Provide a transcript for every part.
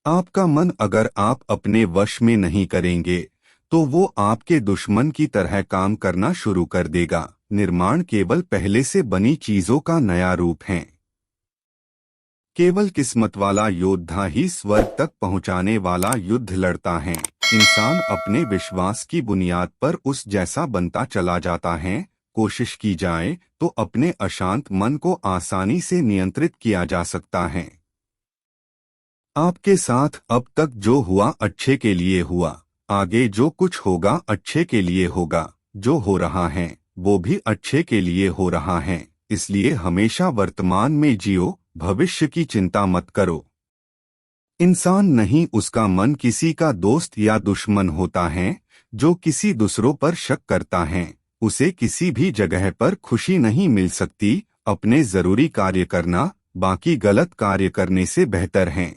आपका मन अगर आप अपने वश में नहीं करेंगे तो वो आपके दुश्मन की तरह काम करना शुरू कर देगा। निर्माण केवल पहले से बनी चीजों का नया रूप है। केवल किस्मत वाला योद्धा ही स्वर्ग तक पहुंचाने वाला युद्ध लड़ता है। इंसान अपने विश्वास की बुनियाद पर उस जैसा बनता चला जाता है। कोशिश की जाए तो अपने अशांत मन को आसानी से नियंत्रित किया जा सकता है। आपके साथ अब तक जो हुआ अच्छे के लिए हुआ, आगे जो कुछ होगा अच्छे के लिए होगा। जो हो रहा है वो भी अच्छे के लिए हो रहा है। इसलिए हमेशा वर्तमान में जियो, भविष्य की चिंता मत करो। इंसान नहीं, उसका मन किसी का दोस्त या दुश्मन होता है। जो किसी दूसरों पर शक करता है उसे किसी भी जगह पर खुशी नहीं मिल सकती। अपने जरूरी कार्य करना बाकी गलत कार्य करने से बेहतर है।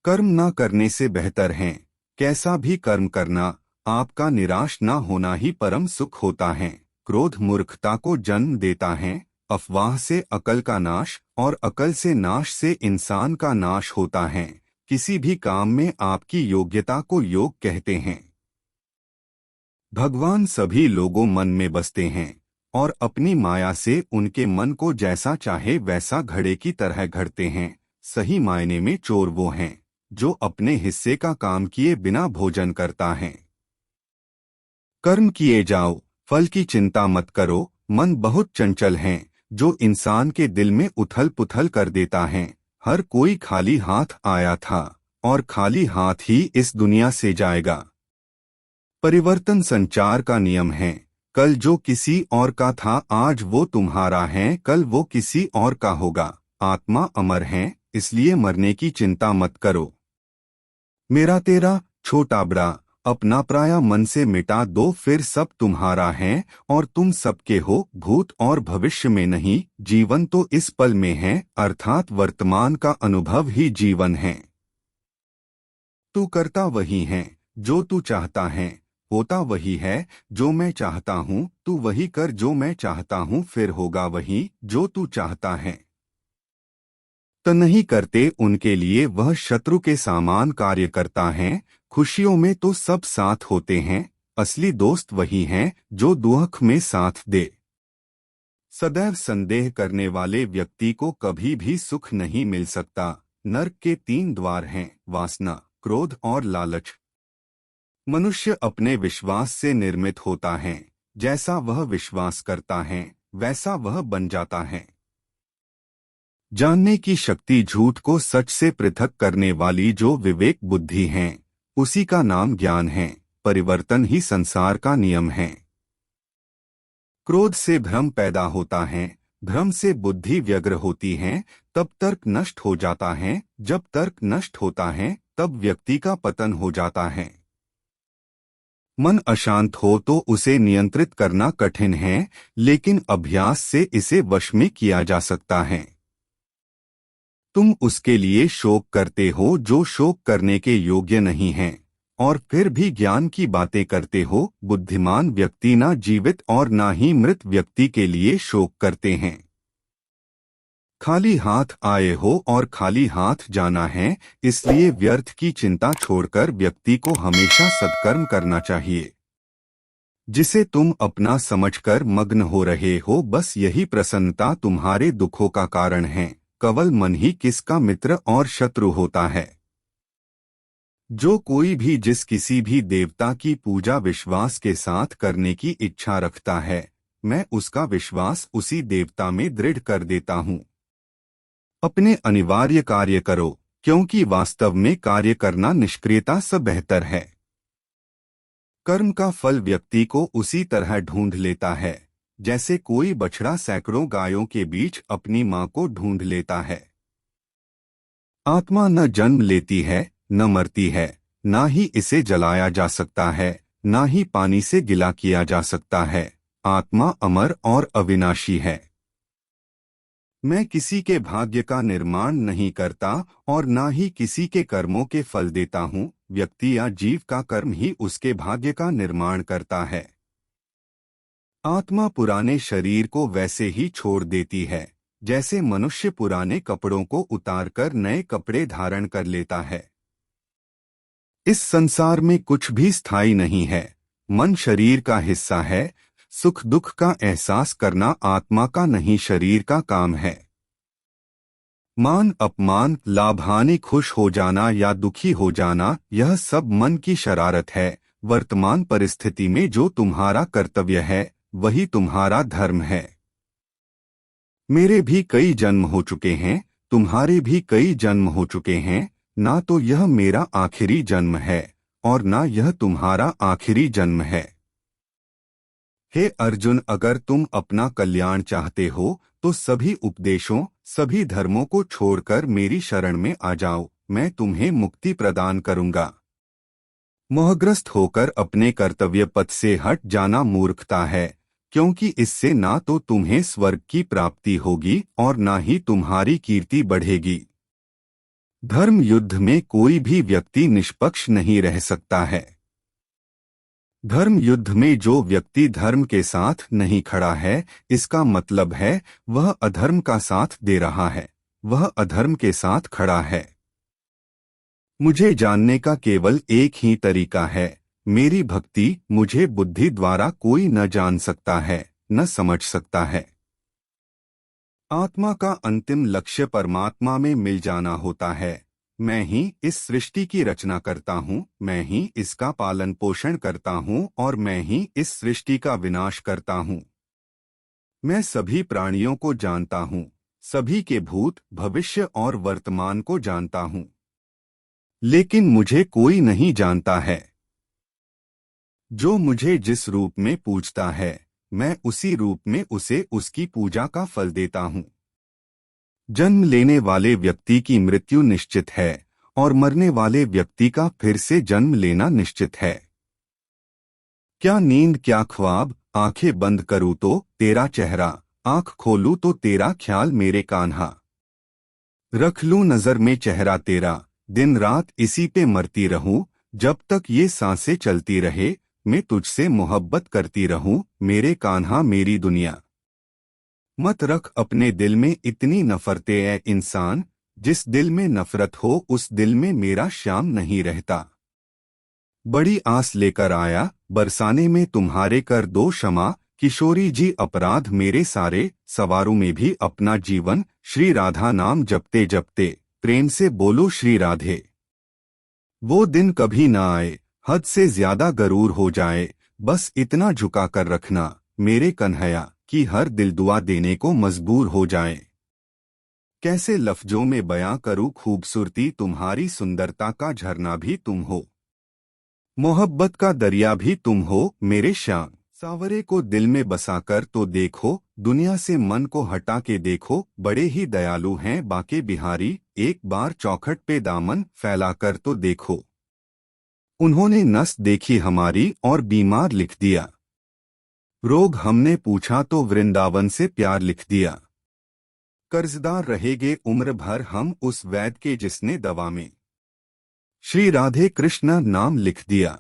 कर्म ना करने से बेहतर है। कैसा भी कर्म करना, आपका निराश ना होना ही परम सुख होता है। क्रोध मूर्खता को जन्म देता है। अफवाह से अकल का नाश और अकल से नाश से इंसान का नाश होता है। किसी भी काम में आपकी योग्यता को योग कहते हैं। भगवान सभी लोगों मन में बसते हैं और अपनी माया से उनके मन को जैसा चाहे वैसा घड़े की तरह घड़ते हैं। सही मायने में चोर वो हैं जो अपने हिस्से का काम किए बिना भोजन करता है। कर्म किए जाओ, फल की चिंता मत करो। मन बहुत चंचल है जो इंसान के दिल में उथल पुथल कर देता है। हर कोई खाली हाथ आया था और खाली हाथ ही इस दुनिया से जाएगा। परिवर्तन संचार का नियम है। कल जो किसी और का था आज वो तुम्हारा है, कल वो किसी और का होगा। आत्मा अमर है, इसलिए मरने की चिंता मत करो। मेरा तेरा, छोटा बड़ा, अपना पराया मन से मिटा दो, फिर सब तुम्हारा है और तुम सबके हो। भूत और भविष्य में नहीं, जीवन तो इस पल में है, अर्थात वर्तमान का अनुभव ही जीवन है। तू करता वही है जो तू चाहता है, होता वही है जो मैं चाहता हूँ। तू वही कर जो मैं चाहता हूँ, फिर होगा वही जो तू चाहता है। तो नहीं करते उनके लिए वह शत्रु के समान कार्य करता है। खुशियों में तो सब साथ होते हैं, असली दोस्त वही हैं जो दुख में साथ दे। सदैव संदेह करने वाले व्यक्ति को कभी भी सुख नहीं मिल सकता। नरक के 3 द्वार हैं, वासना, क्रोध और लालच। मनुष्य अपने विश्वास से निर्मित होता है। जैसा वह विश्वास करता है वैसा वह बन जाता है। जानने की शक्ति झूठ को सच से पृथक करने वाली जो विवेक बुद्धि है उसी का नाम ज्ञान है। परिवर्तन ही संसार का नियम है। क्रोध से भ्रम पैदा होता है, भ्रम से बुद्धि व्यग्र होती है, तब तर्क नष्ट हो जाता है। जब तर्क नष्ट होता है तब व्यक्ति का पतन हो जाता है। मन अशांत हो तो उसे नियंत्रित करना कठिन है, लेकिन अभ्यास से इसे वश में किया जा सकता है। तुम उसके लिए शोक करते हो जो शोक करने के योग्य नहीं है, और फिर भी ज्ञान की बातें करते हो। बुद्धिमान व्यक्ति ना जीवित और ना ही मृत व्यक्ति के लिए शोक करते हैं। खाली हाथ आए हो और खाली हाथ जाना है, इसलिए व्यर्थ की चिंता छोड़कर व्यक्ति को हमेशा सत्कर्म करना चाहिए। जिसे तुम अपना समझकर मग्न हो रहे हो, बस यही प्रसन्नता तुम्हारे दुखों का कारण है। केवल मन ही किसका मित्र और शत्रु होता है। जो कोई भी जिस किसी भी देवता की पूजा विश्वास के साथ करने की इच्छा रखता है, मैं उसका विश्वास उसी देवता में दृढ़ कर देता हूँ। अपने अनिवार्य कार्य करो, क्योंकि वास्तव में कार्य करना निष्क्रियता से बेहतर है। कर्म का फल व्यक्ति को उसी तरह ढूंढ लेता है जैसे कोई बछड़ा सैकड़ों गायों के बीच अपनी मां को ढूंढ लेता है। आत्मा न जन्म लेती है, न मरती है, ना ही इसे जलाया जा सकता है, ना ही पानी से गिला किया जा सकता है। आत्मा अमर और अविनाशी है। मैं किसी के भाग्य का निर्माण नहीं करता और ना ही किसी के कर्मों के फल देता हूँ। व्यक्ति या जीव का कर्म ही उसके भाग्य का निर्माण करता है। आत्मा पुराने शरीर को वैसे ही छोड़ देती है जैसे मनुष्य पुराने कपड़ों को उतारकर नए कपड़े धारण कर लेता है। इस संसार में कुछ भी स्थायी नहीं है। मन शरीर का हिस्सा है। सुख दुख का एहसास करना आत्मा का नहीं, शरीर का काम है। मान अपमान, लाभ हानि, खुश हो जाना या दुखी हो जाना, यह सब मन की शरारत है। वर्तमान परिस्थिति में जो तुम्हारा कर्तव्य है वही तुम्हारा धर्म है। मेरे भी कई जन्म हो चुके हैं, तुम्हारे भी कई जन्म हो चुके हैं। ना तो यह मेरा आखिरी जन्म है और ना यह तुम्हारा आखिरी जन्म है। हे अर्जुन, अगर तुम अपना कल्याण चाहते हो तो सभी उपदेशों, सभी धर्मों को छोड़कर मेरी शरण में आ जाओ, मैं तुम्हें मुक्ति प्रदान करूंगा। मोहग्रस्त होकर अपने कर्तव्य पथ से हट जाना मूर्खता है, क्योंकि इससे ना तो तुम्हें स्वर्ग की प्राप्ति होगी और ना ही तुम्हारी कीर्ति बढ़ेगी। धर्म युद्ध में कोई भी व्यक्ति निष्पक्ष नहीं रह सकता है। धर्म युद्ध में जो व्यक्ति धर्म के साथ नहीं खड़ा है, इसका मतलब है वह अधर्म का साथ दे रहा है, वह अधर्म के साथ खड़ा है। मुझे जानने का केवल एक ही तरीका है, मेरी भक्ति। मुझे बुद्धि द्वारा कोई न जान सकता है, न समझ सकता है। आत्मा का अंतिम लक्ष्य परमात्मा में मिल जाना होता है। मैं ही इस सृष्टि की रचना करता हूँ, मैं ही इसका पालन पोषण करता हूँ और मैं ही इस सृष्टि का विनाश करता हूँ। मैं सभी प्राणियों को जानता हूँ, सभी के भूत, भविष्य और वर्तमान को जानता हूँ, लेकिन मुझे कोई नहीं जानता है। जो मुझे जिस रूप में पूजता है, मैं उसी रूप में उसे उसकी पूजा का फल देता हूँ। जन्म लेने वाले व्यक्ति की मृत्यु निश्चित है और मरने वाले व्यक्ति का फिर से जन्म लेना निश्चित है। क्या नींद, क्या ख्वाब, आंखें बंद करूँ तो तेरा चेहरा, आंख खोलूं तो तेरा ख्याल मेरे कान्हा। रख लूं नजर में चेहरा तेरा, दिन रात इसी पे मरती रहूं, जब तक ये सांसें चलती रहे, मैं तुझसे मोहब्बत करती रहूं, मेरे कान्हा मेरी दुनिया। मत रख अपने दिल में इतनी नफरतें ऐ इंसान, जिस दिल में नफरत हो उस दिल में मेरा श्याम नहीं रहता। बड़ी आस लेकर आया, बरसाने में तुम्हारे कर दो क्षमा, किशोरी जी अपराध मेरे सारे, सवारों में भी अपना जीवन, श्री राधा नाम जपते जपते, प्रेम से बोलो श्री राधे। वो दिन कभी ना आए, हद से ज्यादा गरूर हो जाए, बस इतना झुका कर रखना, मेरे कन्हैया, कि हर दिल दुआ देने को मजबूर हो जाए। कैसे लफ्जों में बयां करूं खूबसूरती तुम्हारी, सुंदरता का झरना भी तुम हो, मोहब्बत का दरिया भी तुम हो, मेरे श्याम। सावरे को दिल में बसाकर तो देखो, दुनिया से मन को हटा के देखो, बड़े ही दयालु हैं बाके बिहारी, एक बार चौखट पे दामन फैलाकर तो देखो। उन्होंने नस देखी हमारी और बीमार लिख दिया, रोग हमने पूछा तो वृंदावन से प्यार लिख दिया। कर्जदार रहेंगे उम्र भर हम उस वैद्य के जिसने दवा में श्री राधे कृष्ण नाम लिख दिया।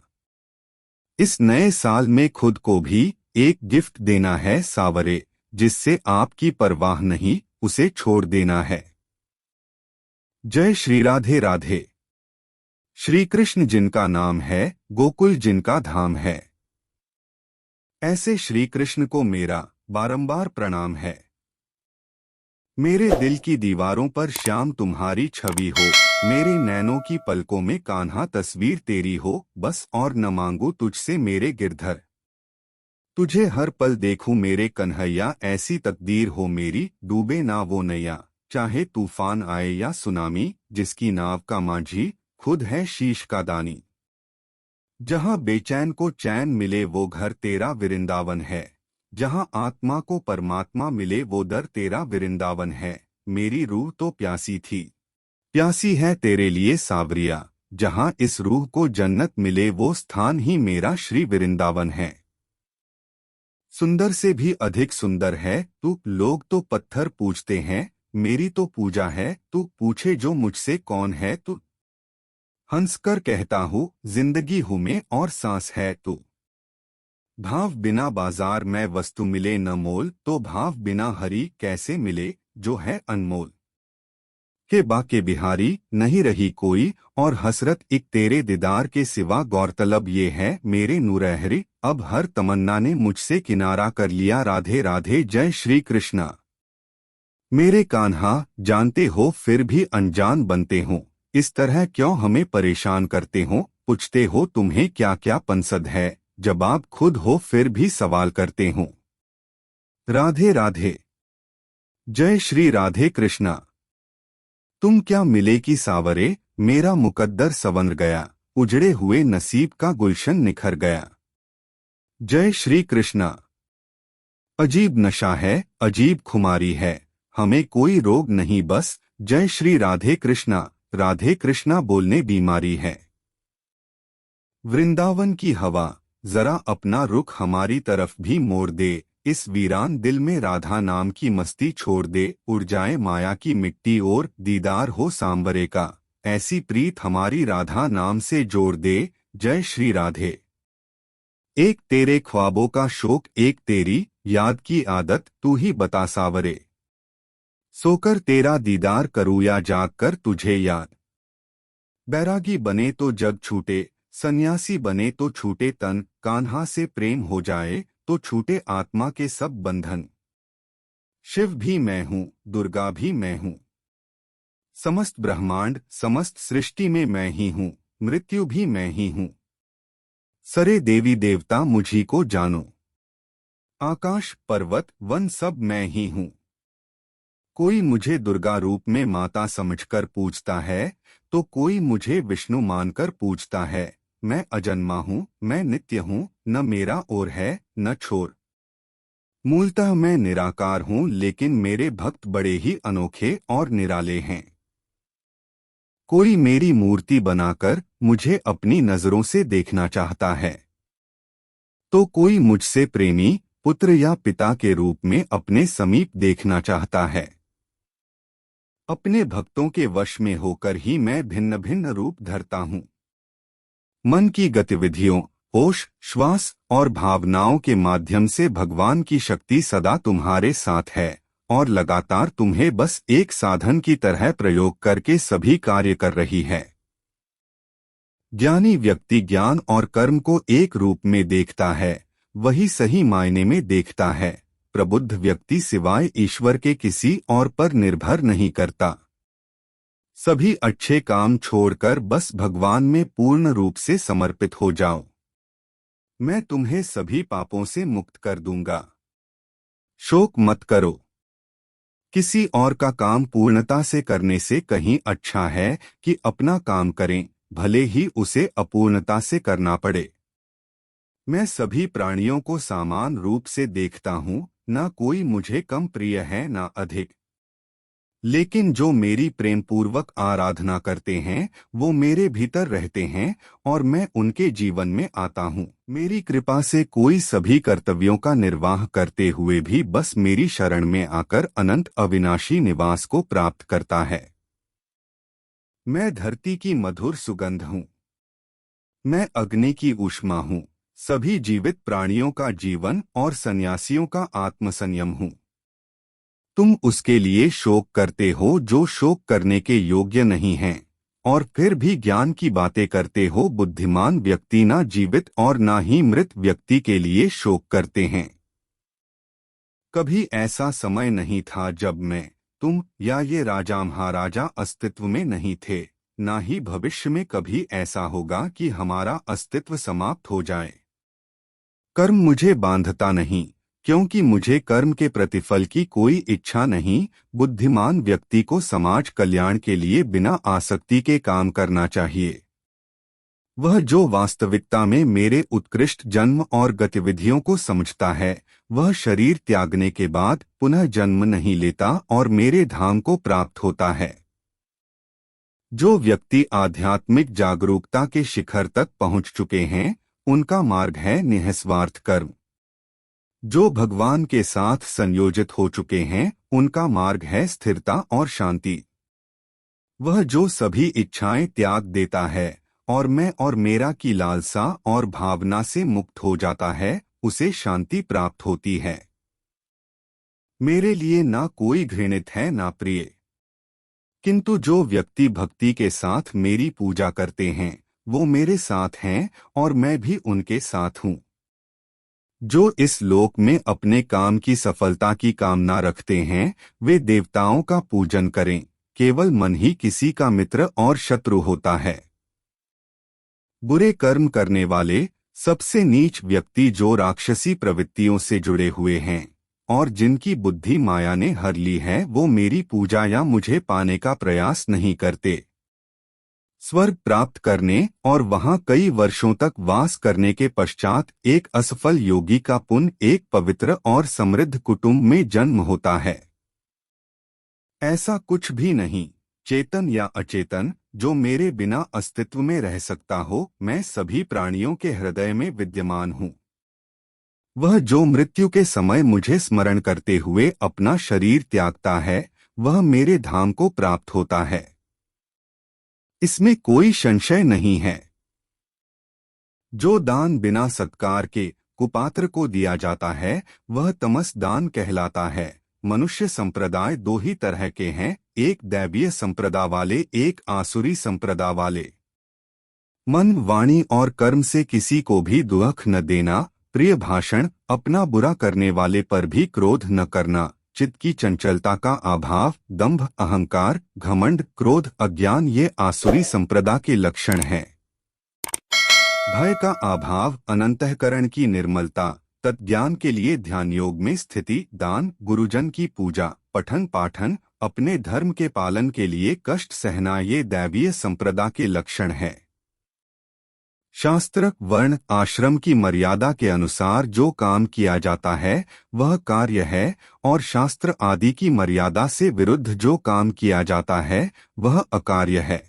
इस नए साल में खुद को भी एक गिफ्ट देना है सावरे, जिससे आपकी परवाह नहीं, उसे छोड़ देना है। जय श्री राधे राधे। श्री कृष्ण जिनका नाम है, गोकुल जिनका धाम है, ऐसे श्री कृष्ण को मेरा बारंबार प्रणाम है। मेरे दिल की दीवारों पर श्याम तुम्हारी छवि हो, मेरे नैनों की पलकों में कान्हा तस्वीर तेरी हो, बस और न मांगू तुझसे मेरे गिरधर। तुझे हर पल देखूं मेरे कन्हैया, ऐसी तकदीर हो मेरी, डूबे ना वो नैया, चाहे तूफान आए या सुनामी, जिसकी नाव का माझी खुद है शीश का दानी। जहाँ बेचैन को चैन मिले वो घर तेरा वृंदावन है, जहाँ आत्मा को परमात्मा मिले वो दर तेरा वृंदावन है। मेरी रूह तो प्यासी थी, प्यासी है तेरे लिए सावरिया, जहाँ इस रूह को जन्नत मिले वो स्थान ही मेरा श्री वृंदावन है। सुंदर से भी अधिक सुंदर है तू, लोग तो पत्थर पूजते हैं, मेरी तो पूजा है तू, पूछे जो मुझसे कौन है तू। हंसकर कहता हूँ जिंदगी हूँ मैं और सांस है तू। भाव बिना बाजार में वस्तु मिले न मोल, तो भाव बिना हरि कैसे मिले, जो है अनमोल। के बाके बिहारी नहीं रही कोई और हसरत एक तेरे दीदार के सिवा, गौरतलब ये है मेरे नूरहरी अब हर तमन्ना ने मुझसे किनारा कर लिया। राधे राधे जय श्री कृष्णा। मेरे कान्हा जानते हो फिर भी अनजान बनते हो, इस तरह क्यों हमें परेशान करते हो। पूछते हो तुम्हें क्या क्या पसंद है, जवाब खुद हो फिर भी सवाल करते हो। राधे राधे जय श्री राधे कृष्णा। तुम क्या मिले कि सावरे, मेरा मुकद्दर संवर गया, उजड़े हुए नसीब का गुलशन निखर गया। जय श्री कृष्णा। अजीब नशा है, अजीब खुमारी है, हमें कोई रोग नहीं बस। जय श्री राधे कृष्णा बोलने बीमारी है। वृंदावन की हवा जरा अपना रुख हमारी तरफ भी मोड़ दे, इस वीरान दिल में राधा नाम की मस्ती छोड़ दे। उड़ जाए माया की मिट्टी और दीदार हो सांवरे का, ऐसी प्रीत हमारी राधा नाम से जोड़ दे। जय श्री राधे। एक तेरे ख्वाबों का शौक, एक तेरी याद की आदत, तू ही बता सावरे, सोकर तेरा दीदार करूँ या जाग कर तुझे याद। बैरागी बने तो जग छूटे, सन्यासी बने तो छूटे तन, कान्हा से प्रेम हो जाए तो छूटे आत्मा के सब बंधन। शिव भी मैं हूँ, दुर्गा भी मैं हूँ, समस्त ब्रह्मांड समस्त सृष्टि में मैं ही हूँ, मृत्यु भी मैं ही हूँ। सरे देवी देवता मुझी को जानो, आकाश पर्वत वन सब मैं ही हूँ। कोई मुझे दुर्गा रूप में माता समझकर पूजता है, तो कोई मुझे विष्णु मानकर पूजता है। मैं अजन्मा हूँ, मैं नित्य हूँ, न मेरा और है न छोर। मूलतः मैं निराकार हूँ, लेकिन मेरे भक्त बड़े ही अनोखे और निराले हैं। कोई मेरी मूर्ति बनाकर मुझे अपनी नजरों से देखना चाहता है, तो कोई मुझसे प्रेमी पुत्र या पिता के रूप में अपने समीप देखना चाहता है। अपने भक्तों के वश में होकर ही मैं भिन्न भिन्न रूप धरता हूँ। मन की गतिविधियों, होश, श्वास और भावनाओं के माध्यम से भगवान की शक्ति सदा तुम्हारे साथ है और लगातार तुम्हें बस एक साधन की तरह प्रयोग करके सभी कार्य कर रही है। ज्ञानी व्यक्ति ज्ञान और कर्म को एक रूप में देखता है, वही सही मायने में देखता है। प्रबुद्ध व्यक्ति सिवाय ईश्वर के किसी और पर निर्भर नहीं करता। सभी अच्छे काम छोड़कर बस भगवान में पूर्ण रूप से समर्पित हो जाओ। मैं तुम्हें सभी पापों से मुक्त कर दूंगा। शोक मत करो। किसी और का काम पूर्णता से करने से कहीं अच्छा है कि अपना काम करें, भले ही उसे अपूर्णता से करना पड़े। मैं सभी प्राणियों को समान रूप से देखता हूँ, न कोई मुझे कम प्रिय है न अधिक। लेकिन जो मेरी प्रेम पूर्वक आराधना करते हैं वो मेरे भीतर रहते हैं और मैं उनके जीवन में आता हूँ। मेरी कृपा से कोई सभी कर्तव्यों का निर्वाह करते हुए भी बस मेरी शरण में आकर अनंत अविनाशी निवास को प्राप्त करता है। मैं धरती की मधुर सुगंध हूँ, मैं अग्नि की ऊष्मा हूँ, सभी जीवित प्राणियों का जीवन और सन्यासियों का आत्मसंयम हूँ। तुम उसके लिए शोक करते हो जो शोक करने के योग्य नहीं हैं, और फिर भी ज्ञान की बातें करते हो। बुद्धिमान व्यक्ति ना जीवित और ना ही मृत व्यक्ति के लिए शोक करते हैं। कभी ऐसा समय नहीं था जब मैं, तुम या ये राजा महाराजा अस्तित्व में नहीं थे, ना ही भविष्य में कभी ऐसा होगा कि हमारा अस्तित्व समाप्त हो जाए। कर्म मुझे बांधता नहीं, क्योंकि मुझे कर्म के प्रतिफल की कोई इच्छा नहीं। बुद्धिमान व्यक्ति को समाज कल्याण के लिए बिना आसक्ति के काम करना चाहिए। वह जो वास्तविकता में मेरे उत्कृष्ट जन्म और गतिविधियों को समझता है, वह शरीर त्यागने के बाद पुनः जन्म नहीं लेता और मेरे धाम को प्राप्त होता है। जो व्यक्ति आध्यात्मिक जागरूकता के शिखर तक पहुंच चुके हैं, उनका मार्ग है निःस्वार्थ कर्म। जो भगवान के साथ संयोजित हो चुके हैं, उनका मार्ग है स्थिरता और शांति। वह जो सभी इच्छाएं त्याग देता है और मैं और मेरा की लालसा और भावना से मुक्त हो जाता है, उसे शांति प्राप्त होती है। मेरे लिए ना कोई घृणित है ना प्रिय। किंतु जो व्यक्ति भक्ति के साथ मेरी पूजा करते हैं वो मेरे साथ हैं और मैं भी उनके साथ हूँ। जो इस लोक में अपने काम की सफलता की कामना रखते हैं वे देवताओं का पूजन करें। केवल मन ही किसी का मित्र और शत्रु होता है। बुरे कर्म करने वाले सबसे नीच व्यक्ति जो राक्षसी प्रवृत्तियों से जुड़े हुए हैं और जिनकी बुद्धि माया ने हर ली है वो मेरी पूजा या मुझे पाने का प्रयास नहीं करते। स्वर्ग प्राप्त करने और वहां कई वर्षों तक वास करने के पश्चात एक असफल योगी का पुण्य एक पवित्र और समृद्ध कुटुंब में जन्म होता है। ऐसा कुछ भी नहीं, चेतन या अचेतन, जो मेरे बिना अस्तित्व में रह सकता हो। मैं सभी प्राणियों के हृदय में विद्यमान हूँ। वह जो मृत्यु के समय मुझे स्मरण करते हुए अपना शरीर त्यागता है वह मेरे धाम को प्राप्त होता है। इसमें कोई संशय नहीं है। जो दान बिना सत्कार के कुपात्र को दिया जाता है वह तमस दान कहलाता है। मनुष्य संप्रदाय दो ही तरह के हैं, एक दैवीय संप्रदा वाले, एक आसुरी संप्रदा वाले। मन, वाणी और कर्म से किसी को भी दुख न देना, प्रिय भाषण, अपना बुरा करने वाले पर भी क्रोध न करना, चित्त की चंचलता का अभाव, दंभ, अहंकार, घमंड, क्रोध, अज्ञान ये आसुरी संप्रदा के लक्षण हैं। भय का अभाव, अनंतःकरण की निर्मलता, तत्ज्ञान के लिए ध्यान योग में स्थिति, दान, गुरुजन की पूजा, पठन पाठन, अपने धर्म के पालन के लिए कष्ट सहना ये दैवीय संप्रदा के लक्षण हैं। शास्त्र, वर्ण, आश्रम की मर्यादा के अनुसार जो काम किया जाता है वह कार्य है और शास्त्र आदि की मर्यादा से विरुद्ध जो काम किया जाता है वह अकार्य है।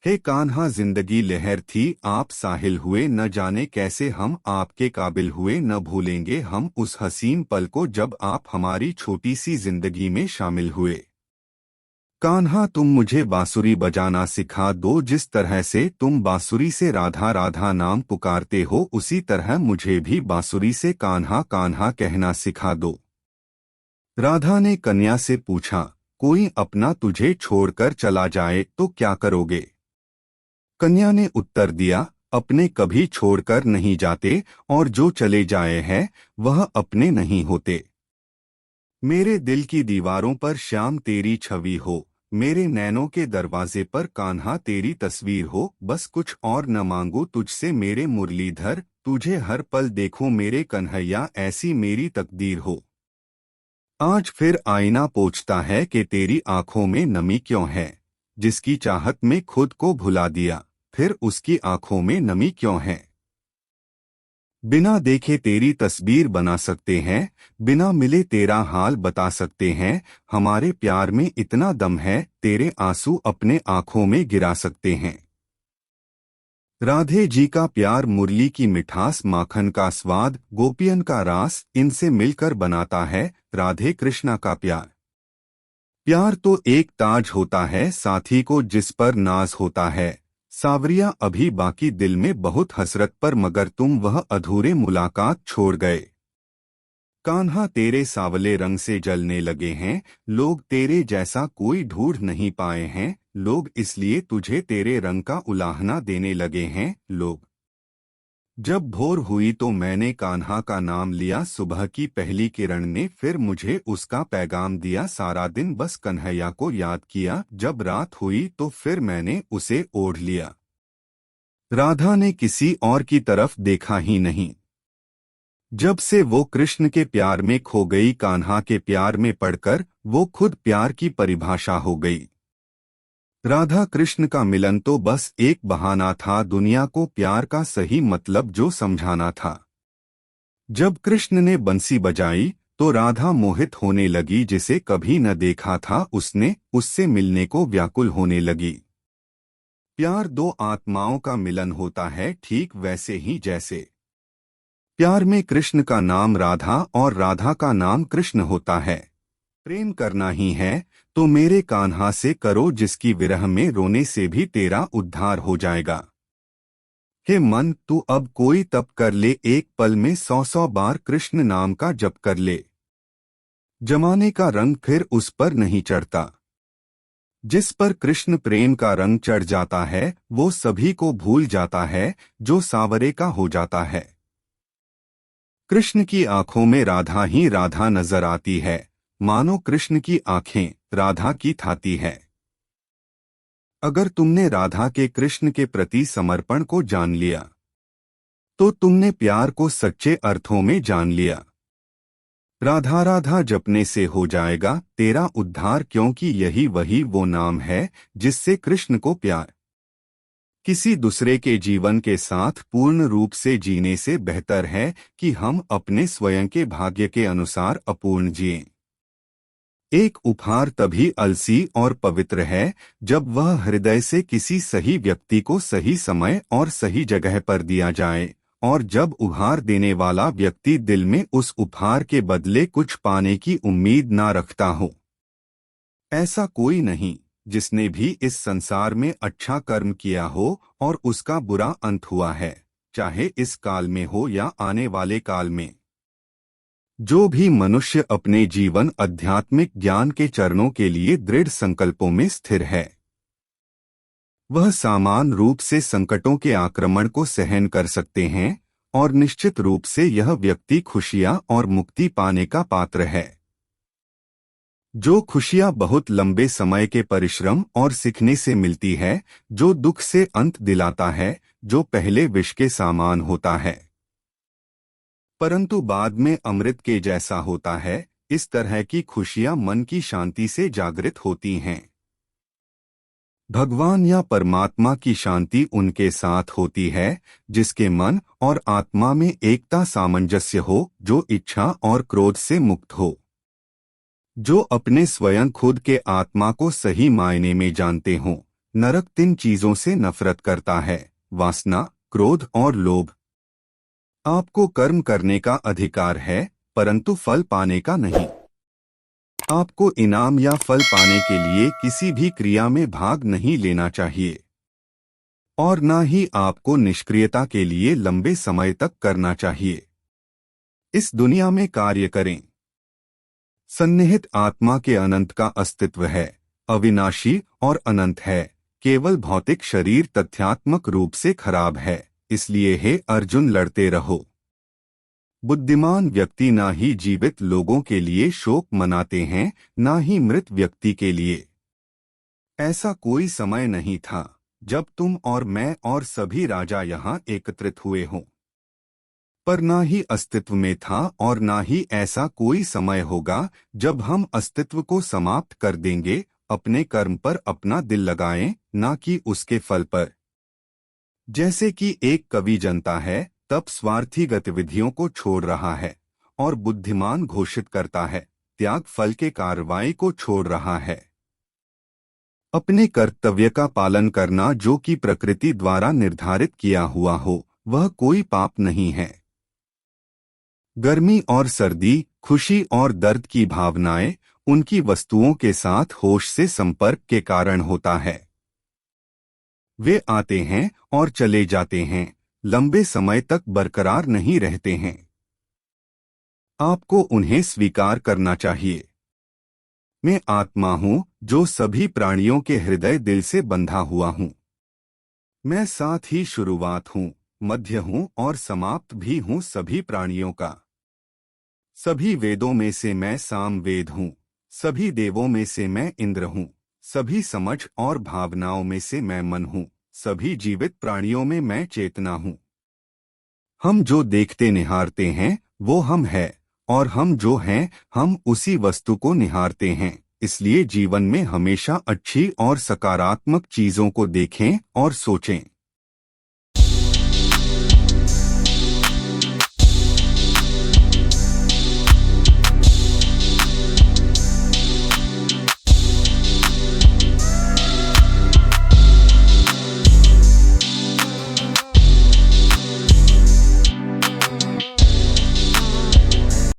हे कान्हा, जिंदगी लहर थी आप साहिल हुए, न जाने कैसे हम आपके काबिल हुए। न भूलेंगे हम उस हसीन पल को जब आप हमारी छोटी सी जिंदगी में शामिल हुए। कान्हा, तुम मुझे बांसुरी बजाना सिखा दो। जिस तरह से तुम बांसुरी से राधा राधा नाम पुकारते हो उसी तरह मुझे भी बांसुरी से कान्हा कान्हा कहना सिखा दो। राधा ने कन्या से पूछा, कोई अपना तुझे छोड़कर चला जाए तो क्या करोगे? कन्या ने उत्तर दिया, अपने कभी छोड़कर नहीं जाते और जो चले जाए हैं वह अपने नहीं होते। मेरे दिल की दीवारों पर श्याम तेरी छवि हो, मेरे नैनों के दरवाजे पर कान्हा तेरी तस्वीर हो। बस कुछ और न मांगू तुझसे मेरे मुरलीधर, तुझे हर पल देखूं मेरे कन्हैया, ऐसी मेरी तकदीर हो। आज फिर आईना पूछता है कि तेरी आंखों में नमी क्यों है। जिसकी चाहत में खुद को भुला दिया फिर उसकी आंखों में नमी क्यों है। बिना देखे तेरी तस्वीर बना सकते हैं, बिना मिले तेरा हाल बता सकते हैं। हमारे प्यार में इतना दम है तेरे आंसू अपने आंखों में गिरा सकते हैं। राधे जी का प्यार मुरली की मिठास, माखन का स्वाद, गोपियन का रास, इनसे मिलकर बनाता है राधे कृष्णा का प्यार। प्यार तो एक ताज होता है साथी को जिस पर नाज होता है। सावरिया, अभी बाकी दिल में बहुत हसरत पर मगर तुम वह अधूरे मुलाकात छोड़ गए। कान्हा, तेरे सावले रंग से जलने लगे हैं लोग, तेरे जैसा कोई ढूंढ नहीं पाए हैं लोग, इसलिए तुझे तेरे रंग का उलाहना देने लगे हैं लोग। जब भोर हुई तो मैंने कान्हा का नाम लिया, सुबह की पहली किरण ने फिर मुझे उसका पैगाम दिया। सारा दिन बस कन्हैया को याद किया, जब रात हुई तो फिर मैंने उसे ओढ़ लिया। राधा ने किसी और की तरफ देखा ही नहीं। जब से वो कृष्ण के प्यार में खो गई, कान्हा के प्यार में पड़कर वो खुद प्यार की परिभाषा हो गई। राधा कृष्ण का मिलन तो बस एक बहाना था दुनिया को प्यार का सही मतलब जो समझाना था। जब कृष्ण ने बंसी बजाई तो राधा मोहित होने लगी, जिसे कभी न देखा था उसने उससे मिलने को व्याकुल होने लगी। प्यार दो आत्माओं का मिलन होता है, ठीक वैसे ही जैसे प्यार में कृष्ण का नाम राधा और राधा का नाम कृष्ण होता है। प्रेम करना ही है तो मेरे कान्हा से करो, जिसकी विरह में रोने से भी तेरा उद्धार हो जाएगा। हे मन, तू अब कोई तप कर ले, एक पल में 100 बार कृष्ण नाम का जप कर ले। जमाने का रंग फिर उस पर नहीं चढ़ता। जिस पर कृष्ण प्रेम का रंग चढ़ जाता है वो सभी को भूल जाता है, जो सावरे का हो जाता है। कृष्ण की आंखों में राधा ही राधा नजर आती है, मानो कृष्ण की आंखें राधा की थाती है। अगर तुमने राधा के कृष्ण के प्रति समर्पण को जान लिया तो तुमने प्यार को सच्चे अर्थों में जान लिया। राधा राधा जपने से हो जाएगा तेरा उद्धार, क्योंकि यही वही वो नाम है जिससे कृष्ण को प्यार। किसी दूसरे के जीवन के साथ पूर्ण रूप से जीने से बेहतर है कि हम अपने स्वयं के भाग्य के अनुसार अपूर्ण जिएं। एक उपहार तभी अलसी और पवित्र है जब वह हृदय से किसी सही व्यक्ति को सही समय और सही जगह पर दिया जाए, और जब उपहार देने वाला व्यक्ति दिल में उस उपहार के बदले कुछ पाने की उम्मीद ना रखता हो। ऐसा कोई नहीं जिसने भी इस संसार में अच्छा कर्म किया हो और उसका बुरा अंत हुआ है, चाहे इस काल में हो या आने वाले काल में। जो भी मनुष्य अपने जीवन आध्यात्मिक ज्ञान के चरणों के लिए दृढ़ संकल्पों में स्थिर है, वह समान रूप से संकटों के आक्रमण को सहन कर सकते हैं, और निश्चित रूप से यह व्यक्ति खुशियां और मुक्ति पाने का पात्र है। जो खुशियां बहुत लंबे समय के परिश्रम और सीखने से मिलती है, जो दुख से अंत दिलाता है, जो पहले विष के समान होता है परंतु बाद में अमृत के जैसा होता है, इस तरह की खुशियां मन की शांति से जागृत होती हैं। भगवान या परमात्मा की शांति उनके साथ होती है जिसके मन और आत्मा में एकता सामंजस्य हो, जो इच्छा और क्रोध से मुक्त हो, जो अपने स्वयं खुद के आत्मा को सही मायने में जानते हों। नरक 3 चीजों से नफरत करता है: वासना, क्रोध और लोभ। आपको कर्म करने का अधिकार है परंतु फल पाने का नहीं। आपको इनाम या फल पाने के लिए किसी भी क्रिया में भाग नहीं लेना चाहिए, और न ही आपको निष्क्रियता के लिए लंबे समय तक करना चाहिए। इस दुनिया में कार्य करें। सन्निहित आत्मा के अनंत का अस्तित्व है, अविनाशी और अनंत है। केवल भौतिक शरीर तथ्यात्मक रूप से खराब है, इसलिए हे अर्जुन लड़ते रहो। बुद्धिमान व्यक्ति ना ही जीवित लोगों के लिए शोक मनाते हैं, ना ही मृत व्यक्ति के लिए। ऐसा कोई समय नहीं था जब तुम और मैं और सभी राजा यहाँ एकत्रित हुए हों, पर ना ही अस्तित्व में था और ना ही ऐसा कोई समय होगा जब हम अस्तित्व को समाप्त कर देंगे। अपने कर्म पर अपना दिल लगाएं, ना कि उसके फल पर। जैसे कि एक कवि जनता है तब स्वार्थी गतिविधियों को छोड़ रहा है, और बुद्धिमान घोषित करता है त्याग फल के कार्रवाई को छोड़ रहा है। अपने कर्तव्य का पालन करना जो कि प्रकृति द्वारा निर्धारित किया हुआ हो, वह कोई पाप नहीं है। गर्मी और सर्दी, खुशी और दर्द की भावनाएं उनकी वस्तुओं के साथ होश से संपर्क के कारण होता है। वे आते हैं और चले जाते हैं, लंबे समय तक बरकरार नहीं रहते हैं। आपको उन्हें स्वीकार करना चाहिए। मैं आत्मा हूँ जो सभी प्राणियों के हृदय दिल से बंधा हुआ हूँ। मैं साथ ही शुरुआत हूँ, मध्य हूँ और समाप्त भी हूँ सभी प्राणियों का। सभी वेदों में से मैं साम वेद हूँ, सभी देवों में से मैं इंद्र हूँ, सभी समझ और भावनाओं में से मैं मन हूँ, सभी जीवित प्राणियों में मैं चेतना हूँ। हम जो देखते निहारते हैं वो हम हैं, और हम जो हैं हम उसी वस्तु को निहारते हैं। इसलिए जीवन में हमेशा अच्छी और सकारात्मक चीजों को देखें और सोचें।